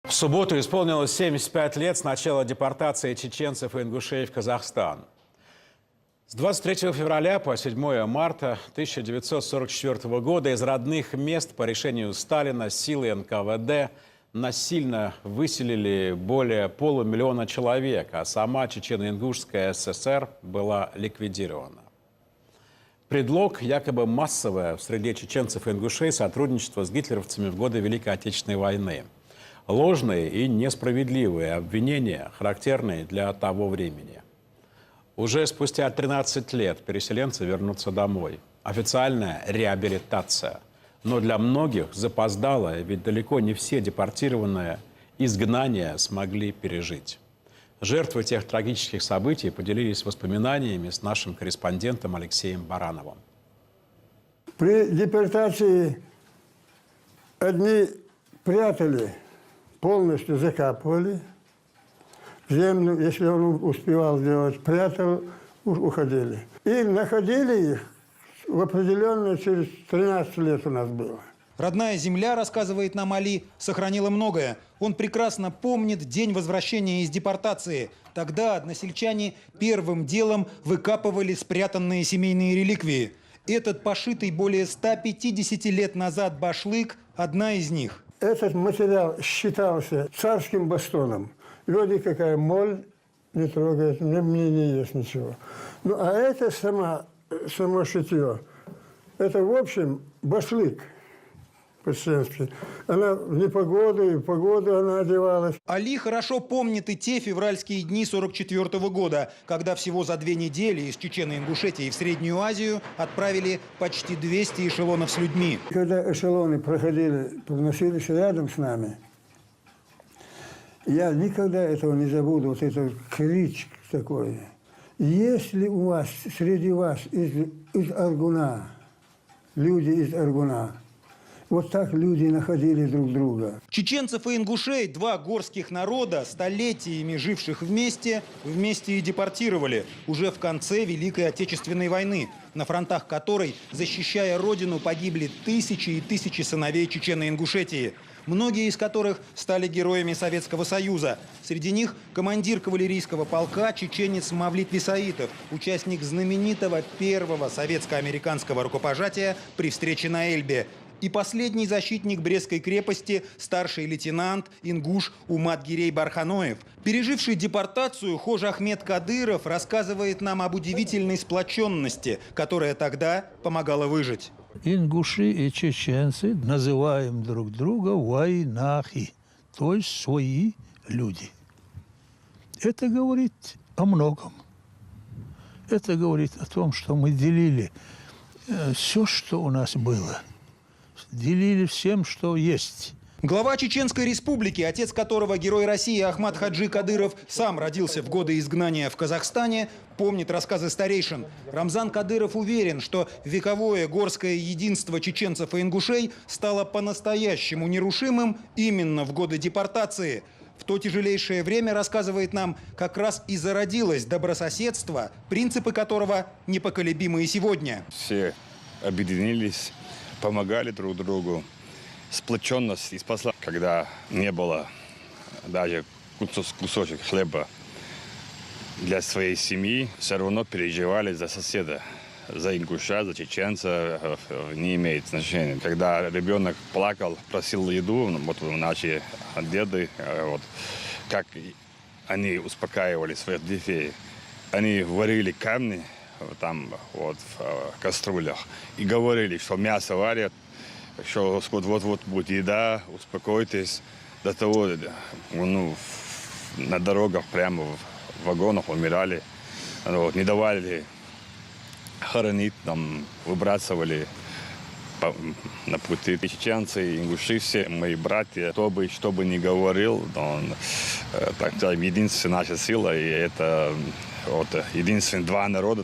В субботу исполнилось 75 лет с начала депортации чеченцев и ингушей в Казахстан. С 23 февраля по 7 марта 1944 года из родных мест по решению Сталина силы НКВД насильно выселили более полумиллиона человек, а сама Чечено-Ингушская ССР была ликвидирована. Предлог якобы массовое в среде чеченцев и ингушей сотрудничество с гитлеровцами в годы Великой Отечественной войны. Ложные и несправедливые обвинения, характерные для того времени. Уже спустя 13 лет переселенцы вернутся домой. Официальная реабилитация. Но для многих запоздалая, ведь далеко не все депортированные изгнания смогли пережить. Жертвы тех трагических событий поделились воспоминаниями с нашим корреспондентом Алексеем Барановым. При депортации одни прятали, полностью закапывали в землю, если он успевал сделать, прятал, уходили. И находили их в определенное, через 13 лет у нас было. Родная земля, рассказывает нам Али, сохранила многое. Он прекрасно помнит день возвращения из депортации. Тогда односельчане первым делом выкапывали спрятанные семейные реликвии. Этот пошитый более 150 лет назад башлык – одна из них. Этот материал считался царским бастоном. Люди, какая моль, не трогает, мне не есть ничего. Ну, а это само шитье, это, в общем, башлык по-чеченски. Она в непогоду и в погоду она одевалась. Али хорошо помнит и те февральские дни 1944 года, когда всего за 2 недели из Чечено-Ингушетии в Среднюю Азию отправили почти 200 эшелонов с людьми. Когда эшелоны проходили, проносились рядом с нами, я никогда этого не забуду, вот этот крик такой. Если у вас, среди вас из Аргуна, люди из Аргуна, вот так люди находили друг друга. Чеченцев и ингушей, 2 горских народа, столетиями живших вместе и депортировали уже в конце Великой Отечественной войны, на фронтах которой, защищая родину, погибли тысячи и тысячи сыновей Чечено-Ингушетии, многие из которых стали героями Советского Союза. Среди них командир кавалерийского полка чеченец Мавлид Висаитов, участник знаменитого первого советско-американского рукопожатия при встрече на Эльбе. И последний защитник Брестской крепости, старший лейтенант ингуш Умат-Гирей Барханоев. Переживший депортацию Хожа Ахмед Кадыров рассказывает нам об удивительной сплоченности, которая тогда помогала выжить. Ингуши и чеченцы называем друг друга вайнахи, то есть свои люди. Это говорит о многом. Это говорит о том, что мы делили все, что у нас было. Делили всем, что есть. Глава Чеченской республики, отец которого герой России Ахмад Хаджи Кадыров сам родился в годы изгнания в Казахстане, помнит рассказы старейшин. Рамзан Кадыров уверен, что вековое горское единство чеченцев и ингушей стало по-настоящему нерушимым именно в годы депортации. В то тяжелейшее время, рассказывает нам, как раз и зародилось добрососедство, принципы которого непоколебимы и сегодня. Все объединились, помогали друг другу. Сплоченность и спасла. Когда не было даже кусочек хлеба для своей семьи, все равно переживали за соседа. За ингуша, за чеченца не имеет значения. Когда ребенок плакал, просил еду, вот наши деды, вот, как они успокаивали своих детей. Они варили камни там вот в кастрюлях и говорили, что мясо варят, что вот-вот будет еда, успокойтесь. До того на дорогах прямо в вагонах умирали, вот, не давали хоронить, там, выбрасывали на пути. Чеченцы, ингуши, все мои братья, кто бы что бы ни говорил, единственная наша сила, и это вот, единственные 2 народа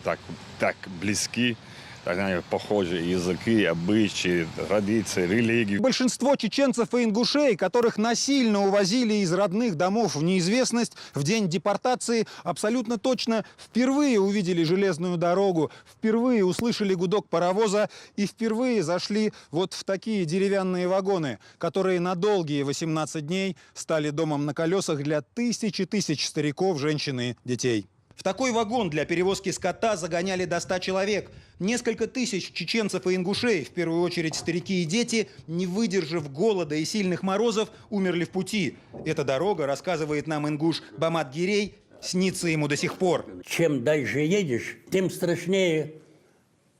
так близки, Они похожи языки, обычаи, традиции, религии. Большинство чеченцев и ингушей, которых насильно увозили из родных домов в неизвестность, в день депортации абсолютно точно впервые увидели железную дорогу, впервые услышали гудок паровоза и впервые зашли вот в такие деревянные вагоны, которые на долгие 18 дней стали домом на колесах для тысяч и тысяч стариков, женщин и детей. В такой вагон для перевозки скота загоняли до 100 человек. Несколько тысяч чеченцев и ингушей, в первую очередь старики и дети, не выдержав голода и сильных морозов, умерли в пути. Эта дорога, рассказывает нам ингуш Бамат Гирей, снится ему до сих пор. Чем дальше едешь, тем страшнее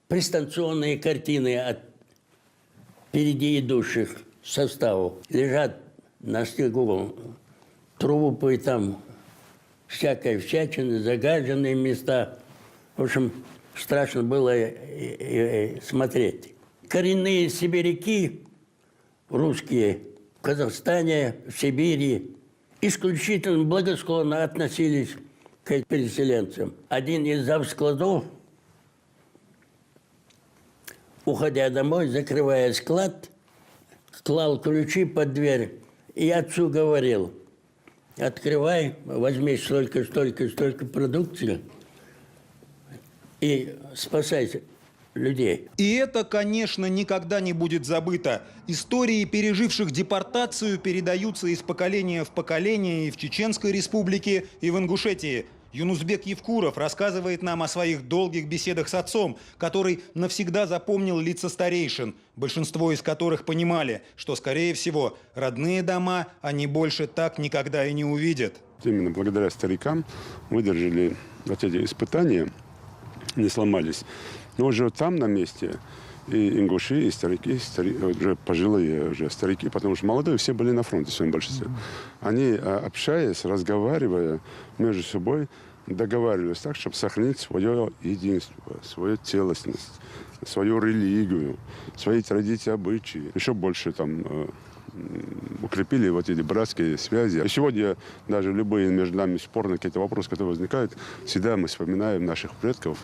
пристанционные картины от впереди идущих составов. Лежат на снегу трупы, там всякой всячины, загаженные места. В общем, страшно было смотреть. Коренные сибиряки, русские, в Казахстане, в Сибири, исключительно благосклонно относились к переселенцам. Один из завскладов, уходя домой, закрывая склад, клал ключи под дверь и отцу говорил: открывай, возьми столько продукции и спасай людей. И это, конечно, никогда не будет забыто. Истории переживших депортацию передаются из поколения в поколение и в Чеченской республике, и в Ингушетии. Юнусбек Евкуров рассказывает нам о своих долгих беседах с отцом, который навсегда запомнил лица старейшин, большинство из которых понимали, что, скорее всего, родные дома они больше так никогда и не увидят. Именно благодаря старикам выдержали вот эти испытания, не сломались. Но уже там на месте и ингуши, и старики, уже пожилые уже старики, потому что молодые все были на фронте в своем большинстве. Они, общаясь, разговаривая между собой, договаривались так, чтобы сохранить свое единство, свою целостность, свою религию, свои традиции, обычаи. Еще больше там укрепили вот эти братские связи. И сегодня даже любые между нами спорные какие-то вопросы, которые возникают, всегда мы вспоминаем наших предков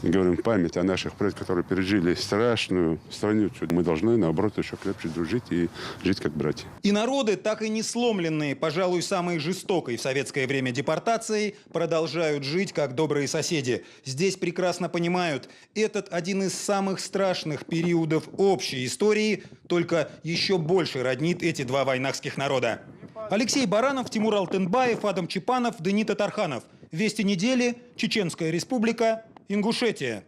и говорим память о наших предках, которые пережили страшную страну. Мы должны, наоборот, еще крепче дружить и жить как братья. И народы, так и не сломленные, пожалуй, самой жестокой в советское время депортацией, продолжают жить как добрые соседи. Здесь прекрасно понимают, этот один из самых страшных периодов общей истории, только еще больше роднит эти два войнахских народа. Алексей Баранов, Тимур Алтынбаев, Адам Чепанов, Денис Татарханов. Вести недели. Чеченская республика. Ингушетия.